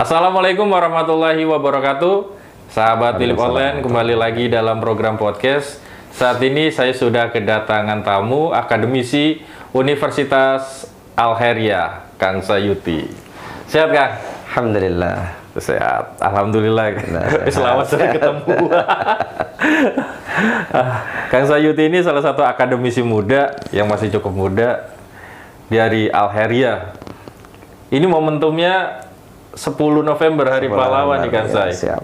Assalamualaikum warahmatullahi wabarakatuh. Sahabat Philip Online, kembali lagi dalam program podcast. Saat ini saya sudah kedatangan tamu akademisi Universitas Al-Khairiyah, Kang Sayuti. Sehat, Kang? Alhamdulillah. Sehat. Alhamdulillah. Selamat sore ketemu. Kang Sayuti ini salah satu akademisi muda yang masih cukup muda dari Al-Khairiyah. Ini momentumnya 10 November Hari Pahlawan nih, Kang Say. Siap.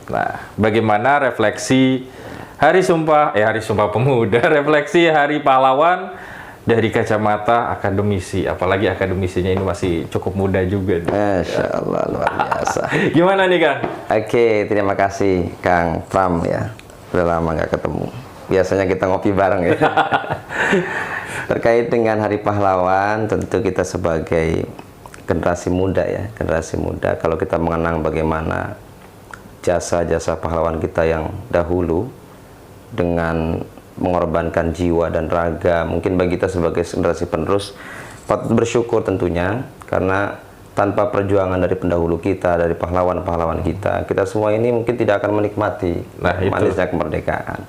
Nah, bagaimana refleksi Hari Sumpah Pemuda, refleksi Hari Pahlawan dari kacamata akademisi, apalagi akademisinya ini masih cukup muda juga. Masya Allah, luar biasa. Gimana nih, Kang? Oke, terima kasih Kang Pram ya. Udah lama nggak ketemu. Biasanya kita ngopi bareng ya. Terkait dengan Hari Pahlawan, tentu kita sebagai generasi muda ya, generasi muda, kalau kita mengenang bagaimana jasa-jasa pahlawan kita yang dahulu dengan mengorbankan jiwa dan raga, mungkin bagi kita sebagai generasi penerus patut bersyukur tentunya, karena tanpa perjuangan dari pendahulu kita, dari pahlawan-pahlawan kita, kita semua ini mungkin tidak akan menikmati manisnya kemerdekaan.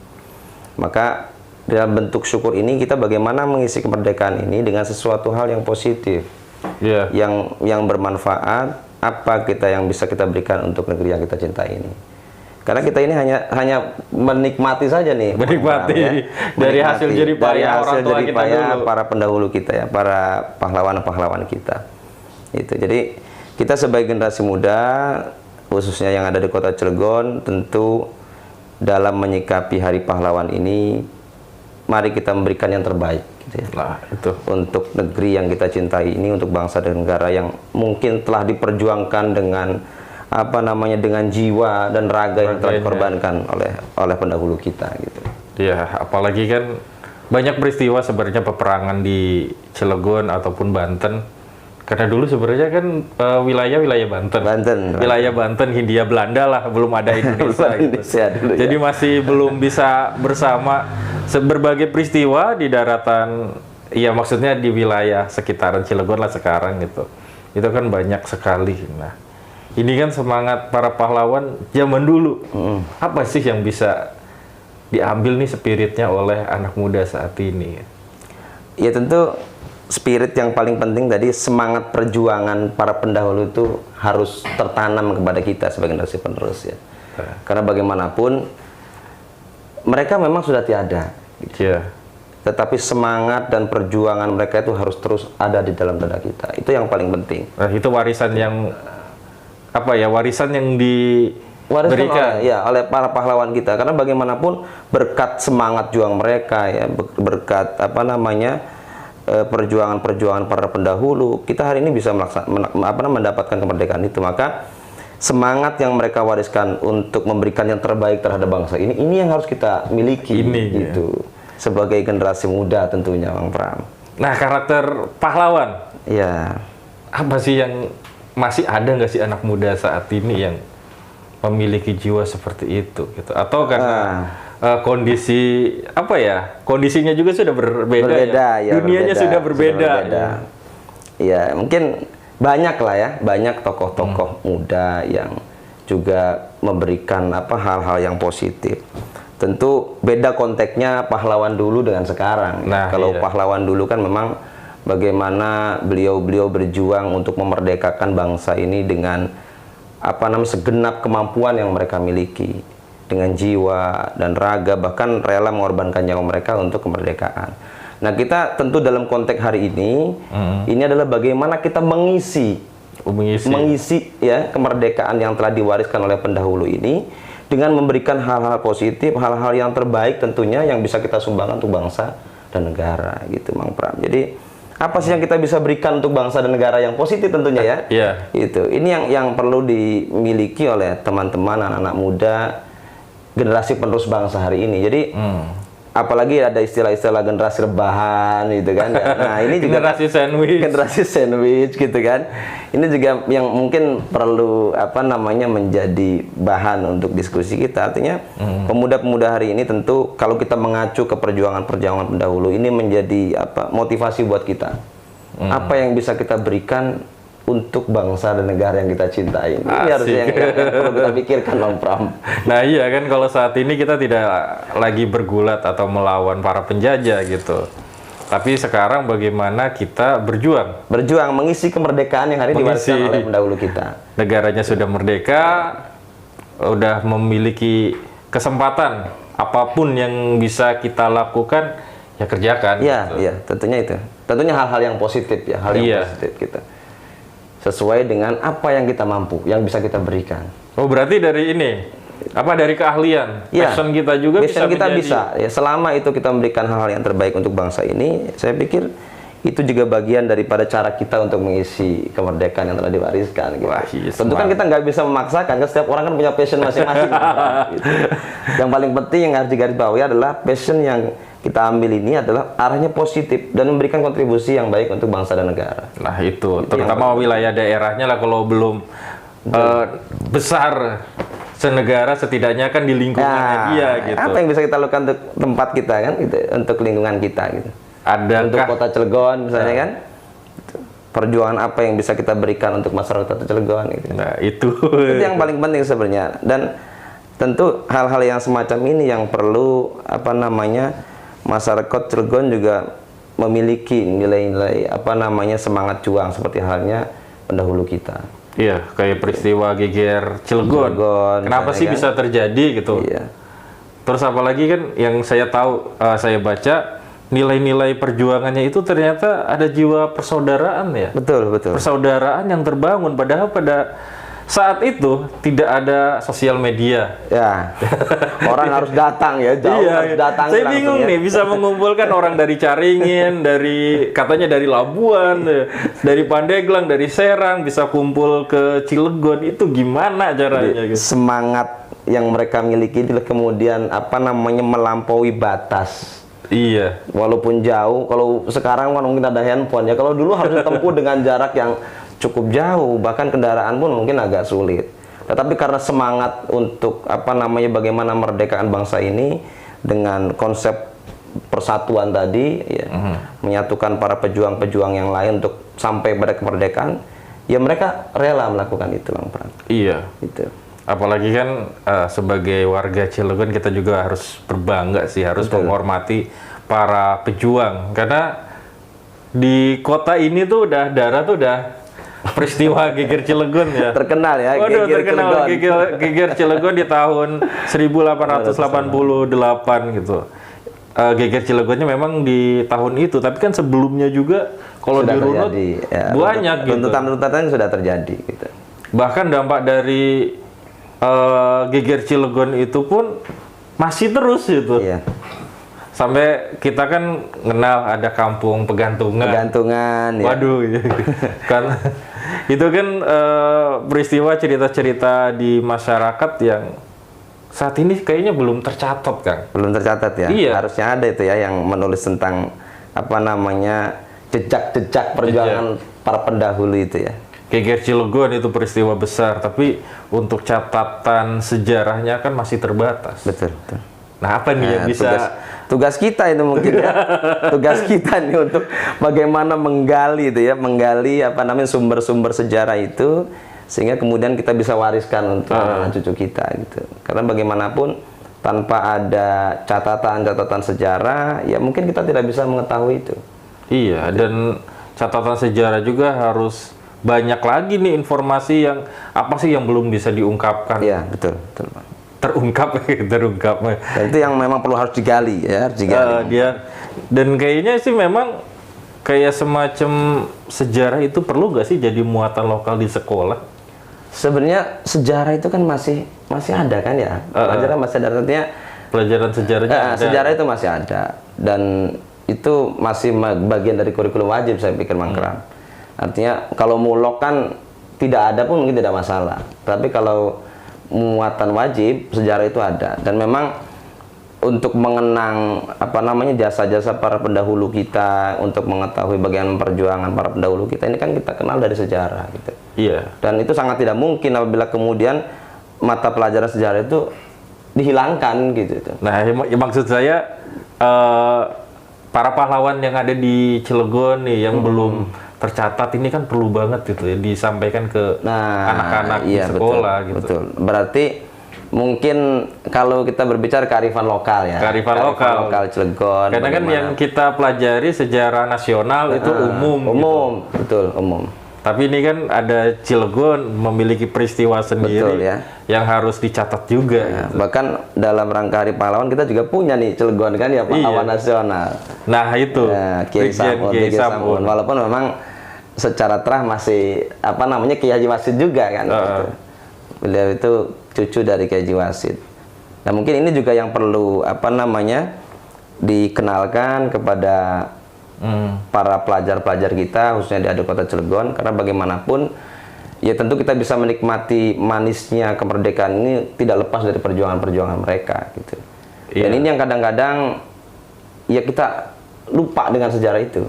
Maka dalam bentuk syukur ini, kita bagaimana mengisi kemerdekaan ini dengan sesuatu hal yang positif, yang bermanfaat. Apa kita yang bisa kita berikan untuk negeri yang kita cintai ini? Karena kita ini hanya menikmati saja nih, menikmati dari hasil jerih payah orang tua kita dulu, para pendahulu kita ya, para pahlawan-pahlawan kita. Itu. Jadi kita sebagai generasi muda, khususnya yang ada di Kota Cilegon, tentu dalam menyikapi Hari Pahlawan ini, mari kita memberikan yang terbaik. Gitu ya. Nah, itu untuk negeri yang kita cintai ini, untuk bangsa dan negara yang mungkin telah diperjuangkan dengan dengan jiwa dan raga yang telah dikorbankan oleh pendahulu kita gitu. Ya, apalagi kan banyak peristiwa sebenarnya peperangan di Cilegon ataupun Banten. Karena dulu sebenarnya kan wilayah Banten. Wilayah Banten, Hindia Belanda lah, belum ada Indonesia. Gitu. Jadi masih belum bisa bersama. Berbagai peristiwa di daratan, ya maksudnya di wilayah sekitaran Cilegon lah sekarang gitu. Itu kan banyak sekali. Nah, ini kan semangat para pahlawan zaman dulu. Apa sih yang bisa diambil nih spiritnya oleh anak muda saat ini? Ya tentu spirit yang paling penting tadi, semangat perjuangan para pendahulu itu harus tertanam kepada kita sebagai generasi penerus ya. Karena bagaimanapun mereka memang sudah tiada gitu. Tetapi semangat dan perjuangan mereka itu harus terus ada di dalam dada kita. Itu yang paling penting. Nah, itu warisan yang warisan yang diberikan oleh para pahlawan kita. Karena bagaimanapun berkat semangat juang mereka ya, berkat perjuangan-perjuangan para pendahulu, kita hari ini bisa mendapatkan kemerdekaan itu. Maka semangat yang mereka wariskan untuk memberikan yang terbaik terhadap bangsa ini yang harus kita miliki gitu. Sebagai generasi muda tentunya, Bang Pram. Nah, karakter pahlawan. Ya. Apa sih yang masih ada nggak sih anak muda saat ini yang memiliki jiwa seperti itu gitu? Atau karena kondisinya juga sudah berbeda ya? Dunianya sudah berbeda. Ya, mungkin banyak lah ya, banyak tokoh-tokoh muda yang juga memberikan hal-hal yang positif. Tentu beda konteksnya pahlawan dulu dengan sekarang. Nah, kalau pahlawan dulu kan memang bagaimana beliau berjuang untuk memerdekakan bangsa ini dengan segenap kemampuan yang mereka miliki, dengan jiwa dan raga, bahkan rela mengorbankan nyawa mereka untuk kemerdekaan. Nah, kita tentu dalam konteks hari ini adalah bagaimana kita mengisi ya kemerdekaan yang telah diwariskan oleh pendahulu ini dengan memberikan hal-hal positif, hal-hal yang terbaik tentunya yang bisa kita sumbangkan untuk bangsa dan negara gitu, Mang Pram. Jadi apa sih yang kita bisa berikan untuk bangsa dan negara yang positif tentunya ya? Itu. Ini yang perlu dimiliki oleh teman-teman anak-anak muda generasi penerus bangsa hari ini. Jadi apalagi ada istilah-istilah generasi rebahan gitu kan. Nah, ini juga generasi sandwich gitu kan. Ini juga yang mungkin perlu menjadi bahan untuk diskusi kita. Artinya pemuda-pemuda hari ini tentu kalau kita mengacu ke perjuangan-perjuangan pendahulu ini menjadi motivasi buat kita. Apa yang bisa kita berikan untuk bangsa dan negara yang kita cintai. Ini harusnya yang perlu kita pikirkan, Bang Pram. Nah iya kan, kalau saat ini kita tidak lagi bergulat atau melawan para penjajah gitu. Tapi sekarang bagaimana kita berjuang? Berjuang mengisi kemerdekaan yang hari diwariskan oleh pendahulu kita. Negaranya sudah merdeka, udah memiliki kesempatan, apapun yang bisa kita lakukan, ya kerjakan. Iya, gitu. Iya, tentunya itu. Tentunya hal-hal yang positif ya, hal yang positif kita. Sesuai dengan apa yang kita mampu, yang bisa kita berikan. Oh, berarti dari ini, dari keahlian, passion kita juga passion bisa kita menjadi... bisa. Ya, selama itu kita memberikan hal-hal yang terbaik untuk bangsa ini, saya pikir itu juga bagian daripada cara kita untuk mengisi kemerdekaan yang telah diwariskan. Gitu. Wah, yes, tentu kan kita nggak bisa memaksakan, kan setiap orang kan punya passion masing-masing. Gitu. Yang paling penting yang harus digarisbawahi adalah passion yang kita ambil ini adalah arahnya positif dan memberikan kontribusi yang baik untuk bangsa dan negara. Nah itu terutama wilayah daerahnya lah, kalau belum besar senegara, setidaknya kan di lingkungannya dia gitu. Apa yang bisa kita lakukan untuk tempat kita kan, gitu, untuk lingkungan kita gitu. Untuk kota Cilegon misalnya kan, perjuangan apa yang bisa kita berikan untuk masyarakat kota Cilegon gitu. Nah itu yang paling penting sebenarnya. Dan tentu hal-hal yang semacam ini yang perlu masyarakat Cilegon juga memiliki nilai-nilai semangat juang seperti halnya pendahulu kita. Iya, kayak peristiwa geger Cilegon. Kenapa sih bisa terjadi gitu? Iya. Terus apalagi kan yang saya tahu, saya baca nilai-nilai perjuangannya itu ternyata ada jiwa persaudaraan ya. Betul, betul. Persaudaraan yang terbangun, padahal pada saat itu tidak ada sosial media. Ya, orang harus datang ya, jauh harus datang. Saya bingung nih, bisa mengumpulkan orang dari Caringin, katanya dari Labuan, dari Pandeglang, dari Serang, bisa kumpul ke Cilegon, itu gimana caranya? Gitu? Semangat yang mereka miliki itu kemudian melampaui batas. Iya. Walaupun jauh, kalau sekarang kan mungkin ada handphone ya. Kalau dulu harus ditempuh dengan jarak yang cukup jauh, bahkan kendaraan pun mungkin agak sulit. Tetapi karena semangat untuk bagaimana merdekaan bangsa ini dengan konsep persatuan tadi, ya, menyatukan para pejuang-pejuang yang lain untuk sampai pada kemerdekaan, ya mereka rela melakukan itu, Bang Pram. Iya. Itu. Apalagi kan sebagai warga Cilegon kita juga harus berbangga sih, harus menghormati para pejuang, karena di kota ini tuh udah peristiwa geger Cilegon ya. Terkenal ya. Waduh, terkenal geger Cilegon di tahun 1888 gitu. Geger Cilegonnya memang di tahun itu, tapi kan sebelumnya juga kalau dirunut ya, banyak gitu. Tuntutan-tuntutan sudah terjadi gitu. Bahkan dampak dari geger Cilegon itu pun masih terus gitu. Iya. Sampai kita kan kenal ada kampung pegantungan. Ya. Waduh, kan itu kan peristiwa cerita-cerita di masyarakat yang saat ini kayaknya belum tercatat, Kang. Belum tercatat ya. Iya. Harusnya ada itu ya yang menulis tentang jejak-jejak perjuangan para pendahulu itu ya. Geger Cilegon itu peristiwa besar, tapi untuk catatan sejarahnya kan masih terbatas. Betul. Nah, apa nih yang bisa tugas kita itu mungkin ya. Tugas kita nih untuk bagaimana menggali itu ya, sumber-sumber sejarah itu sehingga kemudian kita bisa wariskan untuk anak cucu kita gitu. Karena bagaimanapun tanpa ada catatan sejarah, ya mungkin kita tidak bisa mengetahui itu. Iya, dan catatan sejarah juga harus banyak lagi nih informasi yang apa sih yang belum bisa diungkapkan. Iya, betul. terungkap. Dan itu yang memang perlu harus digali ya, dan kayaknya sih memang kayak semacam sejarah itu perlu nggak sih jadi muatan lokal di sekolah? Sebenarnya sejarah itu kan masih ada kan ya, pelajaran masih ada, artinya pelajaran sejarahnya ada. Sejarah itu masih ada dan itu masih bagian dari kurikulum wajib, saya pikir, Mang Kram. Artinya kalau mulok kan tidak ada pun mungkin tidak masalah, tapi kalau muatan wajib sejarah itu ada. Dan memang untuk mengenang jasa-jasa para pendahulu kita, untuk mengetahui bagian perjuangan para pendahulu kita ini kan kita kenal dari sejarah gitu. Iya. Dan itu sangat tidak mungkin apabila kemudian mata pelajaran sejarah itu dihilangkan gitu. Nah, maksud saya para pahlawan yang ada di Cilegon nih yang belum tercatat ini kan perlu banget gitu ya disampaikan ke anak-anak di sekolah gitu. Betul. Berarti mungkin kalau kita berbicara kearifan lokal ya. Kearifan lokal Cilegon. Karena kan yang kita pelajari sejarah nasional itu umum. Gitu. Betul, umum. Tapi ini kan ada Cilegon memiliki peristiwa sendiri yang harus dicatat juga. Gitu. Bahkan dalam rangka Hari Pahlawan kita juga punya nih Cilegon kan ya pahlawan nasional. Nah itu Kiai Samun. Walaupun memang secara terah masih Kiai Haji Wasid juga kan. Gitu. Beliau itu cucu dari Kiai Haji Wasid. Nah mungkin ini juga yang perlu dikenalkan kepada para pelajar-pelajar kita khususnya di Adu Kota Cilegon, karena bagaimanapun ya tentu kita bisa menikmati manisnya kemerdekaan ini tidak lepas dari perjuangan-perjuangan mereka gitu. Dan ini yang kadang-kadang ya kita lupa dengan sejarah itu.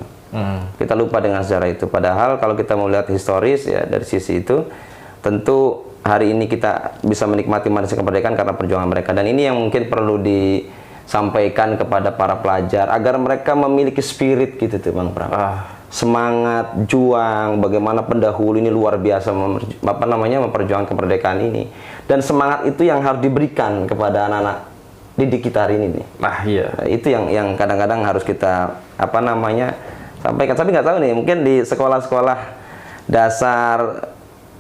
Kita lupa dengan sejarah itu, padahal kalau kita mau lihat historis ya dari sisi itu tentu hari ini kita bisa menikmati manisnya kemerdekaan karena perjuangan mereka. Dan ini yang mungkin perlu disampaikan kepada para pelajar agar mereka memiliki spirit gitu tuh Bang Pram. Semangat juang, bagaimana pendahulu ini luar biasa memperjuangkan kemerdekaan ini. Dan semangat itu yang harus diberikan kepada anak-anak didik kita hari ini nih. Nah, itu yang kadang-kadang harus kita sampaikan. Tapi nggak tahu nih, mungkin di sekolah-sekolah dasar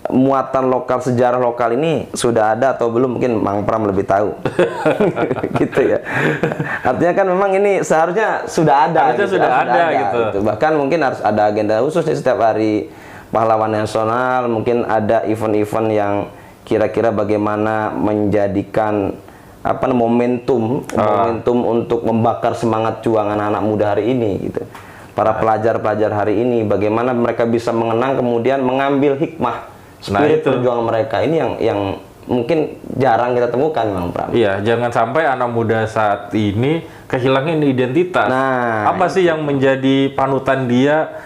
muatan lokal, sejarah lokal ini sudah ada atau belum, mungkin Mang Pram lebih tahu. Gitu ya. Artinya kan memang ini seharusnya sudah ada. Sudah ada gitu. Bahkan mungkin harus ada agenda khusus nih setiap hari pahlawan nasional, mungkin ada event-event yang kira-kira bagaimana menjadikan momentum untuk membakar semangat juang anak-anak muda hari ini gitu. Para pelajar-pelajar hari ini bagaimana mereka bisa mengenang kemudian mengambil hikmah spirit perjuangan mereka ini yang mungkin jarang kita temukan, Bang Pram. Iya, jangan sampai anak muda saat ini kehilangan identitas. Apa sih yang menjadi panutan dia?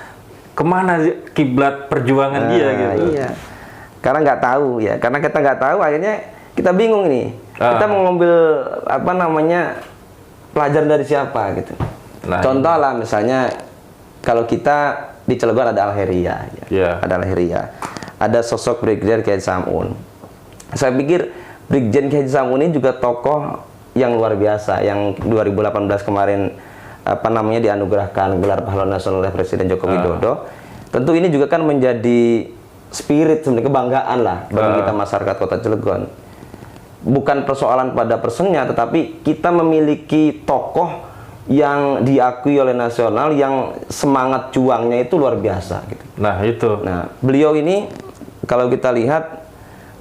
Kemana kiblat perjuangan dia gitu? Iya. Karena nggak tahu ya, karena kita nggak tahu akhirnya kita bingung nih. Kita mau ngambil pelajaran dari siapa gitu. Contoh lah misalnya kalau kita di Cilegon ada Al-Heria, ada Al-Heria. Ada sosok Brigjen Kiai Samun. Saya pikir Brigjen Kiai Samun ini juga tokoh yang luar biasa, yang 2018 kemarin dianugerahkan gelar pahlawan nasional oleh Presiden Joko Widodo. Tentu ini juga kan menjadi spirit, sebenarnya kebanggaan lah bagi kita masyarakat Kota Cilegon. Bukan persoalan pada personnya, tetapi kita memiliki tokoh yang diakui oleh nasional, yang semangat juangnya itu luar biasa gitu. Nah, beliau ini kalau kita lihat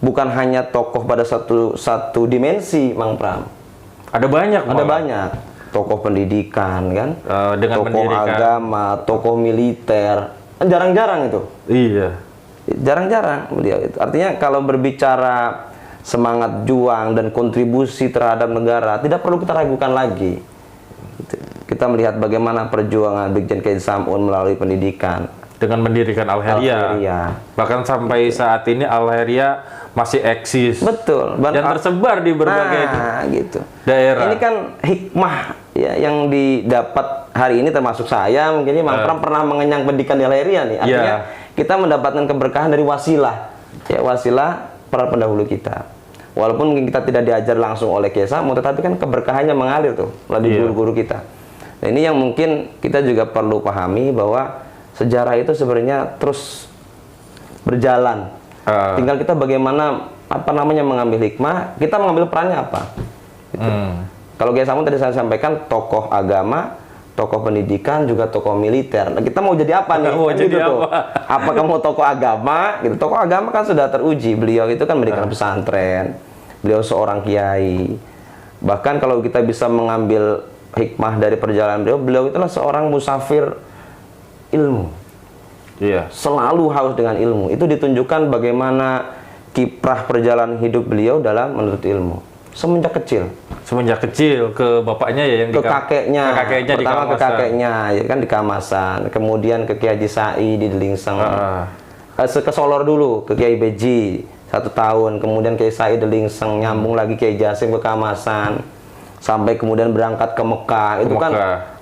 bukan hanya tokoh pada satu dimensi, Mang Pram. Ada banyak tokoh pendidikan kan, dengan tokoh agama, tokoh militer, jarang-jarang itu. Iya. Jarang-jarang beliau itu. Artinya kalau berbicara semangat juang dan kontribusi terhadap negara, tidak perlu kita ragukan lagi. Kita melihat bagaimana perjuangan Brigjen Kiai Samun melalui pendidikan dengan mendirikan Al-Heria. Bahkan sampai saat ini Al-Heria masih eksis. Betul. Dan tersebar di berbagai daerah. Ini kan hikmah ya, yang didapat hari ini, termasuk saya mungkin ini Mang Pram pernah mengenyang pendidikan di Al-Heria nih. Artinya kita mendapatkan keberkahan dari wasilah. Ya, wasilah para pendahulu kita. Walaupun mungkin kita tidak diajar langsung oleh Kiai Samun, tetapi kan keberkahannya mengalir tuh melalui guru-guru kita. Nah, ini yang mungkin kita juga perlu pahami bahwa sejarah itu sebenarnya terus berjalan. Tinggal kita bagaimana mengambil hikmah, kita mengambil perannya apa. Gitu. Kalau Kiai Samun tadi saya sampaikan tokoh agama, tokoh pendidikan, juga tokoh militer. Nah, kita mau jadi apa nih? Mau jadi apa? Apakah mau tokoh agama? Gitu. Tokoh agama kan sudah teruji. Beliau itu kan mendirikan pesantren. Beliau seorang kiai. Bahkan kalau kita bisa mengambil hikmah dari perjalanan beliau itulah seorang musafir ilmu. Selalu haus dengan ilmu. Itu ditunjukkan bagaimana kiprah perjalanan hidup beliau dalam menuntut ilmu. Semenjak kecil ke bapaknya ya, yang ke kakeknya. Pertama ke kakeknya ya kan di Kamasan, kemudian ke Kiai Haji Sai di Delingseng. Ke Solor dulu ke Kiai Beji 1 tahun, kemudian Kiai Sai Delingseng, nyambung lagi Kiai Jasim ke Kamasan, sampai kemudian berangkat ke Mekah. Itu kan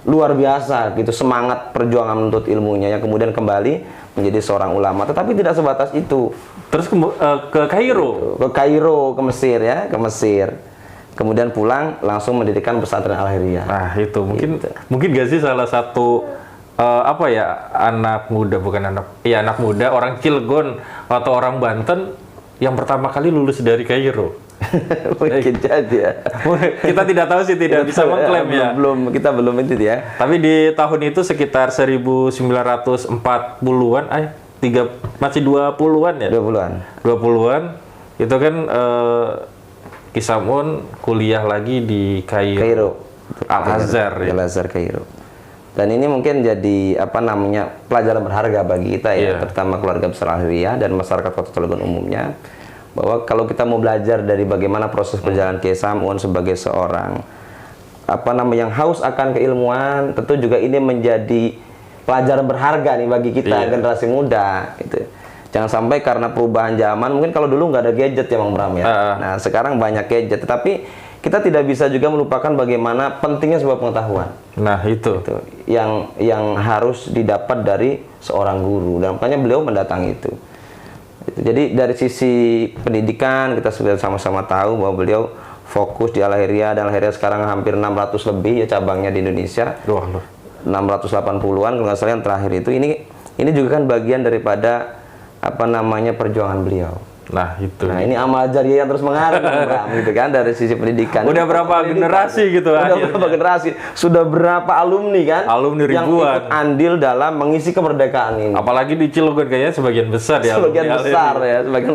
luar biasa gitu, semangat perjuangan menuntut ilmunya yang kemudian kembali menjadi seorang ulama. Tetapi tidak sebatas itu. Terus ke Kairo. Ke Kairo, ke Mesir ya, ke Mesir. Kemudian pulang langsung mendirikan pesantren Al-Khairiyah. Nah, itu mungkin Gitu. mungkin gak sih salah satu apa ya, anak muda, bukan anak, iya anak muda, orang Cilegon atau orang Banten yang pertama kali lulus dari Kairo. Mungkin jadi ya. Kita tidak tahu sih, tidak bisa mengklaim ya. Kita belum itu ya. Tapi di tahun itu sekitar 1940-an, masih 20-an ya? 20-an. 20-an, itu kan Ki Samun kuliah lagi di Kairo. Al-Azhar ya. Al-Azhar Kairo. Dan ini mungkin jadi apa namanya pelajaran berharga bagi kita ya, terutama keluarga besar Al-Khairiyah dan masyarakat Kota Cilegon umumnya, bahwa kalau kita mau belajar dari bagaimana proses perjalanan Kiai Samun sebagai seorang apa namanya yang haus akan keilmuan, tentu juga ini menjadi pelajaran berharga nih bagi kita generasi muda gitu. Jangan sampai karena perubahan zaman, mungkin kalau dulu nggak ada gadget ya Bang Bram ya. Nah sekarang banyak gadget, tetapi kita tidak bisa juga melupakan bagaimana pentingnya sebuah pengetahuan. Nah itu yang harus didapat dari seorang guru, dan makanya beliau mendatangi itu. Jadi dari sisi pendidikan kita sudah sama-sama tahu bahwa beliau fokus di Al-Khairiyah, dan Al-Khairiyah sekarang hampir 600 lebih ya cabangnya di Indonesia. 680-an kalau nggak salah yang terakhir itu. Ini juga kan bagian daripada apa namanya perjuangan beliau. Nah itu. Nah ini amal jariah yang terus mengalir gitu kan dari sisi pendidikan. Udah berapa generasi gitu? Udah berapa generasi? Sudah berapa alumni kan? Alumni ribuan. Yang ikut andil dalam mengisi kemerdekaan ini. Apalagi di Cilegon kayaknya sebagian besar ya. Sebagian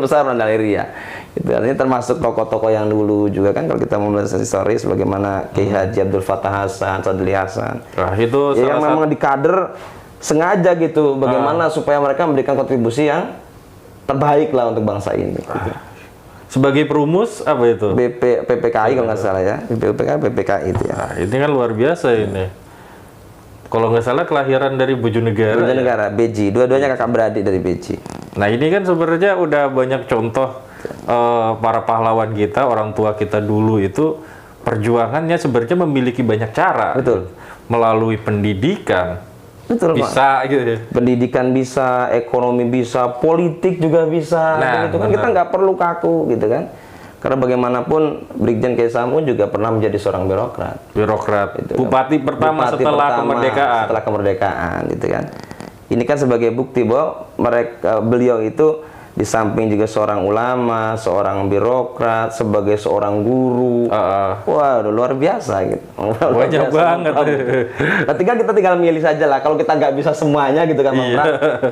besar Al-Khairiyah. Itu artinya termasuk tokoh-tokoh yang dulu juga kan, kalau kita mau melihat historis bagaimana Kiai Haji Abdul Fattah Hasan, Sadli Hasan. Nah itu ya, yang memang dikader sengaja gitu, bagaimana supaya mereka memberikan kontribusi yang terbaik lah untuk bangsa ini. Gitu. Sebagai perumus apa itu? PPKI kalau nggak salah ya, PPKI itu ya. Nah, ini kan luar biasa ini. Kalau nggak salah kelahiran dari Bojonegara. Bojonegara, Beji, dua-duanya kakak beradik dari Beji. Nah ini kan sebenarnya udah banyak contoh para pahlawan kita, orang tua kita dulu itu perjuangannya sebenarnya memiliki banyak cara. Betul. Melalui pendidikan. Betul, bisa Pak. gitu. Pendidikan bisa, ekonomi bisa, politik juga bisa. Nah, gitu kan kita nggak perlu kaku gitu kan. Karena bagaimanapun Brigjen Kiai Samun juga pernah menjadi seorang birokrat. Gitu, Bupati pertama setelah kemerdekaan. Setelah kemerdekaan gitu kan. Ini kan sebagai bukti bahwa beliau itu di samping juga seorang ulama, seorang birokrat, sebagai seorang guru. Wah, udah luar biasa gitu. Banyak banget. Ketika kita tinggal milih saja lah. Kalau kita nggak bisa semuanya gitu kan,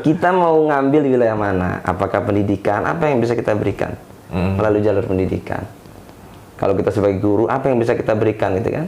kita mau ngambil di wilayah mana? Apakah pendidikan? Apa yang bisa kita berikan melalui jalur pendidikan? Kalau kita sebagai guru, apa yang bisa kita berikan gitu kan?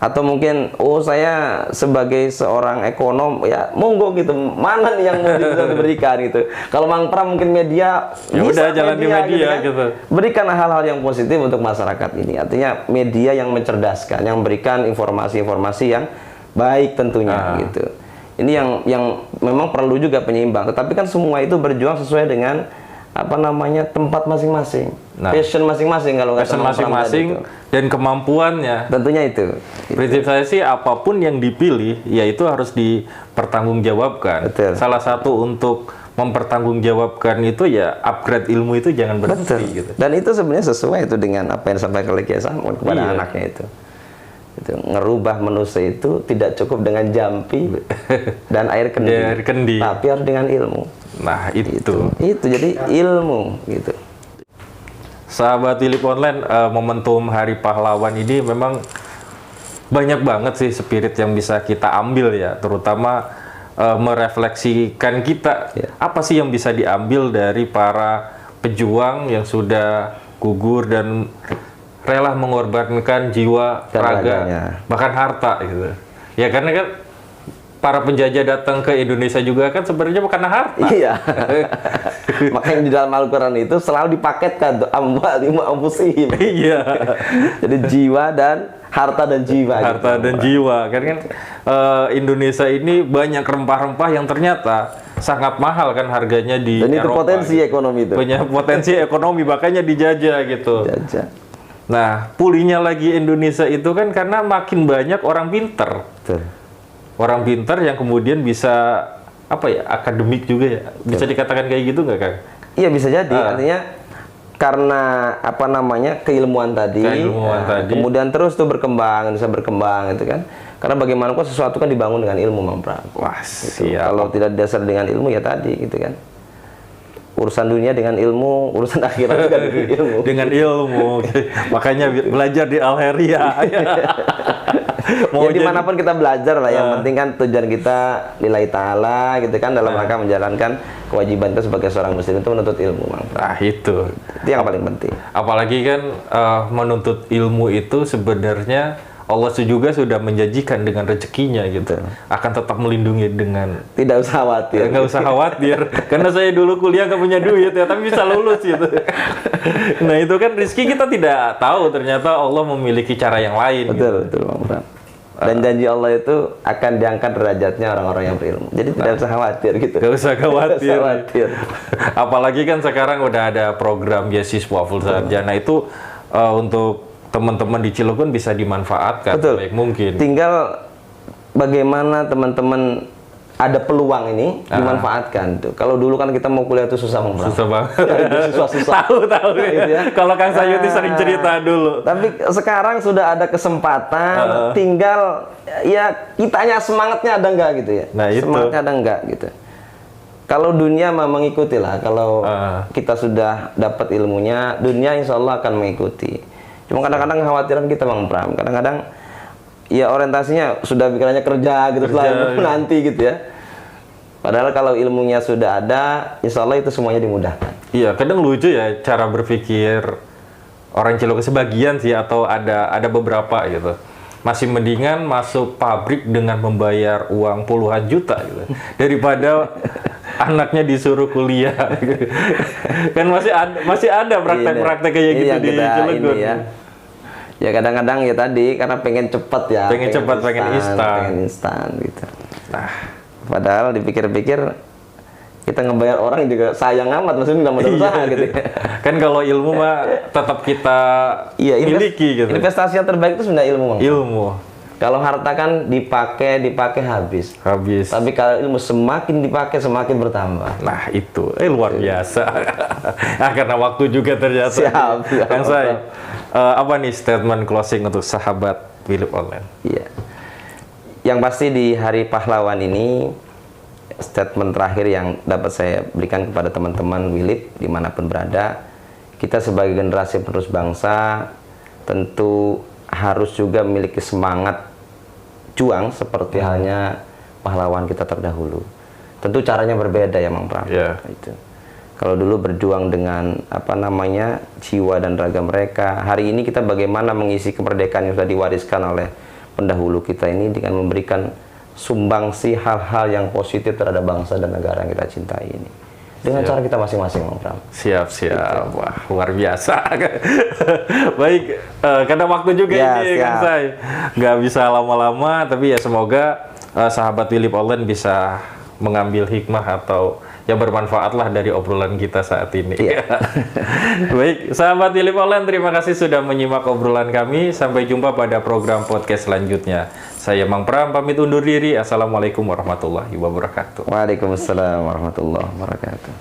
Atau mungkin, saya sebagai seorang ekonom, ya monggo gitu, mana nih yang mau bisa diberikan gitu. Kalau Mang Pram mungkin media, ya udah jalan di media gitu. Berikan hal-hal yang positif untuk masyarakat ini. Artinya media yang mencerdaskan, yang memberikan informasi-informasi yang baik tentunya gitu. Ini yang memang perlu juga penyeimbang. Tetapi kan semua itu berjuang sesuai dengan apa namanya tempat masing-masing, passion masing-masing kalau nggak passion masing-masing dan kemampuannya. Tentunya itu. Prinsip saya sih apapun yang dipilih, ya itu harus dipertanggungjawabkan. Betul. Salah satu untuk mempertanggungjawabkan itu ya upgrade ilmu itu jangan berhenti. Gitu. Dan itu sebenarnya sesuai itu dengan apa yang disampaikan oleh Kiai Samun kepada anaknya itu. Ngerubah manusia itu tidak cukup dengan jampi dan air kendi, tapi harus dengan ilmu. Nah itu jadi ilmu gitu. Sahabat Tilip Online, momentum Hari Pahlawan ini memang banyak banget sih spirit yang bisa kita ambil ya, terutama merefleksikan kita apa sih yang bisa diambil dari para pejuang yang sudah gugur dan rela mengorbankan jiwa, raga, bahkan harta gitu. Ya karena kan para penjajah datang ke Indonesia juga kan sebenarnya bukan harta. Iya. Makanya di dalam Al-Quran itu selalu dipaketkan amwalihim anfusihim. Iya. Jadi jiwa dan harta dan jiwa. Harta dan jiwa. Kan Indonesia ini banyak rempah-rempah yang ternyata sangat mahal kan harganya di dan Eropa. Dan itu potensi ekonomi itu. Punya potensi ekonomi, makanya dijajah gitu. Jajah. Nah, pulihnya lagi Indonesia itu kan karena makin banyak orang pinter. Betul. orang pintar yang kemudian bisa akademik juga ya, bisa dikatakan kayak gitu nggak Kang? Iya bisa jadi, artinya karena keilmuan tadi, kemudian terus tuh bisa berkembang gitu kan. Karena bagaimanapun sesuatu kan dibangun dengan ilmu, Mang Pram. Wah, gitu. Kalau tidak dasar dengan ilmu ya tadi gitu kan. Urusan dunia dengan ilmu, urusan akhirat juga dengan ilmu. Dengan ilmu. Makanya belajar di Al-Heria. Ya dimanapun kita belajar lah, yang penting kan tujuan kita lillahi ta'ala gitu kan, dalam rangka menjalankan kewajiban kita sebagai seorang muslim itu menuntut ilmu, Mang. Nah itu yang paling penting. Apalagi kan menuntut ilmu itu sebenarnya Allah juga sudah menjanjikan dengan rezekinya gitu, akan tetap melindungi dengan tidak usah khawatir. Nggak usah khawatir, karena saya dulu kuliah nggak punya duit ya, tapi bisa lulus gitu. Nah itu kan rezeki kita tidak tahu, ternyata Allah memiliki cara yang lain. Betul, betul, Bang Pram. Dan janji Allah itu akan diangkat derajatnya orang-orang yang berilmu. Jadi tidak usah khawatir gitu. Nggak usah khawatir. Apalagi kan sekarang udah ada program beasiswa full sarjana itu untuk teman-teman di Cilegon bisa dimanfaatkan baik mungkin. Tinggal bagaimana teman-teman ada peluang ini dimanfaatkan tuh. Kalau dulu kan kita mau kuliah itu susah banget. Susah banget. Susah. Tahu gitu ya. Kalau Kang Sayuti sering cerita dulu. Tapi sekarang sudah ada kesempatan, tinggal ya kitanya semangatnya ada enggak gitu ya. Nah, semangatnya ada enggak gitu. Kalau dunia mah mengikuti lah. Kalau kita sudah dapat ilmunya, dunia insya Allah akan mengikuti. Cuma kadang-kadang khawatiran kita, Bang Pram. Kadang-kadang ya orientasinya sudah pikirannya kerja gitu setelah nanti gitu ya. Padahal kalau ilmunya sudah ada, insya Allah itu semuanya dimudahkan. Iya, kadang lucu ya cara berpikir orang Cilegon sebagian sih, atau ada beberapa gitu. Masih mendingan masuk pabrik dengan membayar uang puluhan juta gitu, daripada anaknya disuruh kuliah. Kan masih ada praktek-praktek kayak gitu di Cilegon. Ya kadang-kadang ya tadi karena pengen cepat ya. Pengen instan gitu. Nah, padahal dipikir-pikir kita ngebayar orang juga sayang amat, maksudnya nggak modal usaha gitu. Kan kalau ilmu mah tetap kita miliki gitu. Investasi yang terbaik itu sebenarnya ilmu, Bang. Ilmu. Kalau harta kan dipakai habis. Tapi kalau ilmu semakin dipakai semakin bertambah. Nah itu, luar biasa. Nah karena waktu juga ternyata. Siap. Kan saya, apa nih statement closing untuk sahabat Philip Online? Iya. Yang pasti di Hari Pahlawan ini, statement terakhir yang dapat saya berikan kepada teman-teman Philip dimanapun berada, kita sebagai generasi penerus bangsa tentu harus juga memiliki semangat juang seperti halnya pahlawan kita terdahulu. Tentu caranya berbeda ya, Mang Pram. Itu. Kalau dulu berjuang dengan jiwa dan raga mereka, hari ini kita bagaimana mengisi kemerdekaan yang sudah diwariskan oleh pendahulu kita ini dengan memberikan sumbangsi hal-hal yang positif terhadap bangsa dan negara yang kita cintai ini. Dengan cara kita masing-masing, Mang Pram. Siap. Wah, luar biasa. Baik, karena waktu juga ini kan saya nggak bisa lama-lama, tapi ya semoga sahabat Philip Online bisa mengambil hikmah atau yang bermanfaat lah dari obrolan kita saat ini. Baik, sahabat Philip Online, terima kasih sudah menyimak obrolan kami. Sampai jumpa pada program podcast selanjutnya. Saya Mang Pram pamit undur diri. Assalamualaikum warahmatullahi wabarakatuh. Waalaikumsalam warahmatullahi wabarakatuh.